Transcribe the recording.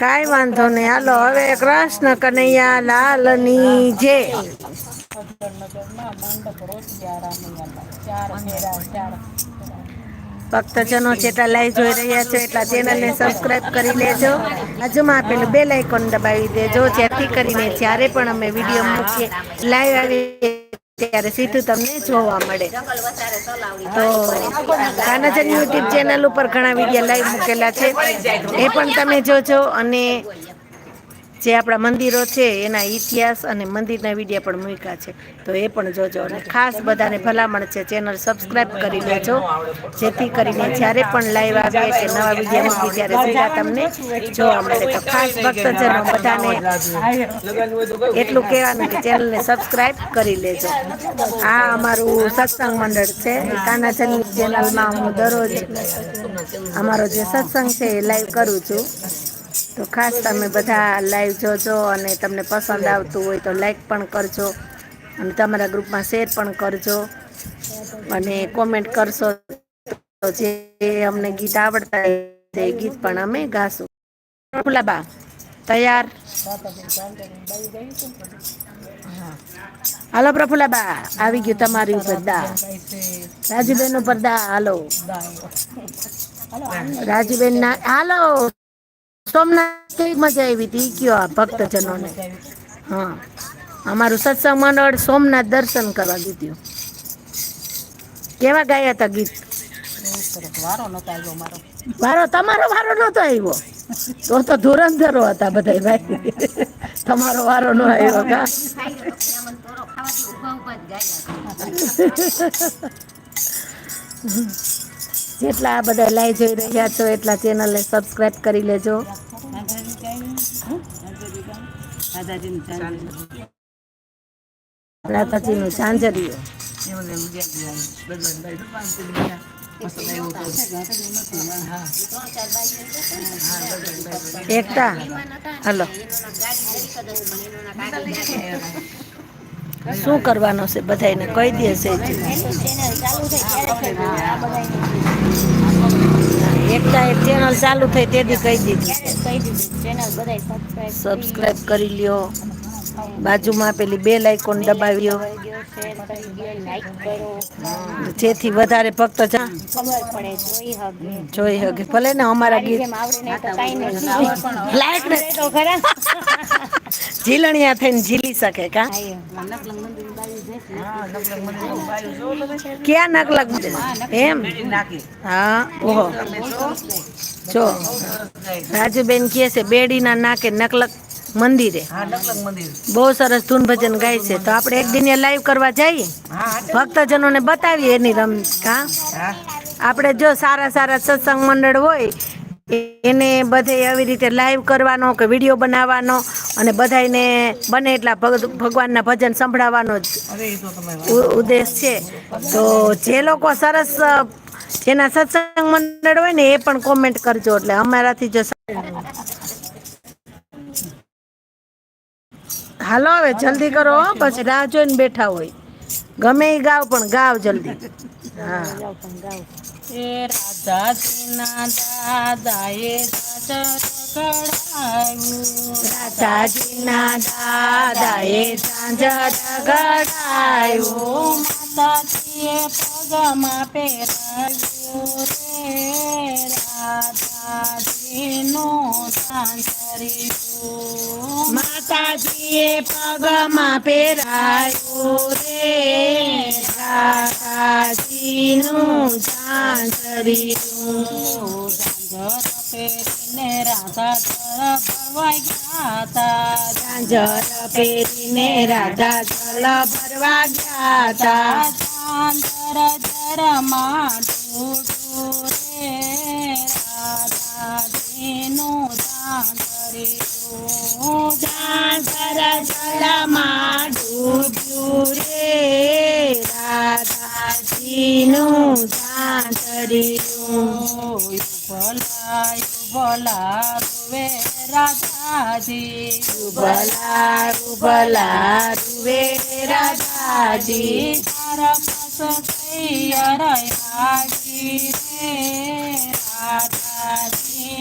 કાઈ વાંધો નહીં. હાલો હવે કૃષ્ણ કનૈયા લાલની જય. ભક્તજનો જેટલા લાઈવ જોઈ રહ્યા છો એટલા ચેનલને સબસ્ક્રાઇબ કરી લેજો. બાજુમાં આપેલું બેલ આઇકોન દબાવી દેજો, જેથી કરીને જ્યારે પણ અમે વિડીયો મૂકીએ લાઈવ આવીએ ત્યારે સીધું તમને જોવા મળે. તો કાનાચંદ યુટ્યુબ ચેનલ ઉપર ઘણા વિડીયો લાઈવ મૂકેલા છે, એ પણ તમે જોજો. અને જે આપણા મંદિરો છે એના ઇતિહાસ અને મંદિરના વિડીયો પણ મૂક્યા છે, તો એ પણ જોજો. અને ખાસ બધાને ભલામણ છે ચેનલ સબસ્ક્રાઇબ કરી લેજો, જેથી કરીને જ્યારે પણ લાઈવ આવીએ કે નવા વિડીયો મૂકી ત્યારે સીધા તમને જોવા મળે. તો ખાસ ભક્તજનો બધાને એટલું કહેવાનું કે ચેનલને સબસ્ક્રાઇબ કરી લેજો. આ અમારું સત્સંગ મંડળ છે, કાનાચંદ ચેનલમાં હું દરરોજ અમારો જે સત્સંગ છે એ લાઈવ કરું છું. તો ખાસ તમે બધા લાઈવ જોજો, અને તમને પસંદ આવતું હોય તો લાઈક પણ કરજો, અને તમારા ગ્રુપમાં શેર પણ કરજો, અને કોમેન્ટ કરશો તો જે અમને ગીત આવડતા તે ગીત પણ અમે ગાશું. પ્રફુલ્લાબા તૈયાર? હાલો પ્રફુલ્લાબા, આવી ગયું તમારી ઉપર દા. રાજુબેન ઉપર દા. હાલો રાજુબેન ના. હાલો સોમનાથ કેવી મજા આવી હતી કયો ભક્તજનોને? હા, અમારું સત્સંગ મંડળ સોમનાથ દર્શન કરવા ગયું. કેવા ગાયા હતા ગીત? વારો તમારો વારો નતો આવ્યો તો ધુરંધરો હતા બધા ભાઈ. તમારો વારો ન આવ્યો કા? જેટલા આ બધા લાઈવ જોઈ રહ્યા છો એટલા ચેનલને સબસ્ક્રાઇબ કરી લેજો. રાધાજીનું ચાંજરિયું. એકતા હલો, શું કરવાનો છે બધાને કહી દેશે. એકતા એક ચેનલ ચાલુ થઈ તેથી કહી દીધું સબસ્ક્રાઇબ કરી લ્યો. બાજુમાં પેલી બેલ આઇકોન દબાવ્યો, જેથી વધારે ભક્ત જોઈ શકે. ભલે ને અમારા ગીત લાયક ને ઝીલણિયા થઈને ઝીલી શકે કા? ક્યાં નકલક એમ? હા ઓહો જો રાજુબેન કહે છે બેડીના નાકે નકલક મંદિરે. બહુ સરસ ધૂન ભજન ગાય છે. તો આપણે એક દિન લાઈવ કરવા જઈએ, ભક્તજનોને બતાવીએ એની રમત કા? આપણે જો સારા સારા સત્સંગ મંડળ હોય એને બધે આવી રીતે લાઈવ કરવાનો કે વિડીયો બનાવવાનો, અને બધાને બને એટલા ભગવાનના ભજન સંભળાવવાનો જ ઉદ્દેશ છે. તો જે લોકો સરસ જેના સત્સંગ મંડળ હોય ને એ પણ કોમેન્ટ કરજો, એટલે અમારાથી જો. હાલો હવે જલ્દી કરો, પછી રાહ જોઈને બેઠા હોય. ગમે એ ગાવ પણ ગાવ જલ્દી. હા એ રાધાજીના દાદાએ રાધાજીના દાદાએ ઝાંઝર ગડાયું, માતાજીએ પગમાં પહેરાવ્યું રે રાધાજીનું ઝાંઝરિયું. માતાજીએ પગમાં પહેરાયું રે રાધાજીનું ઝાંઝરિયું. ઝાંઝર પહેરીને રાધા ભરવા ગયા તા, ઝાંઝર પહેરીને રાધા જલ ભરવા ગયા તા. ઝાંઝર જરમાં ડૂબ્યું રે રાધાજીનું ઝાંઝરિયું. ઝાંઝર જલમાં ડૂબ્યું રે રાધાજીનું ઝાંઝરિયું. ભલા ભલા રૂવે રાધાજી, ભલા ભલા રૂવે રાધાજી. તારા પાસ થઈ અરયાજી રે માતાજી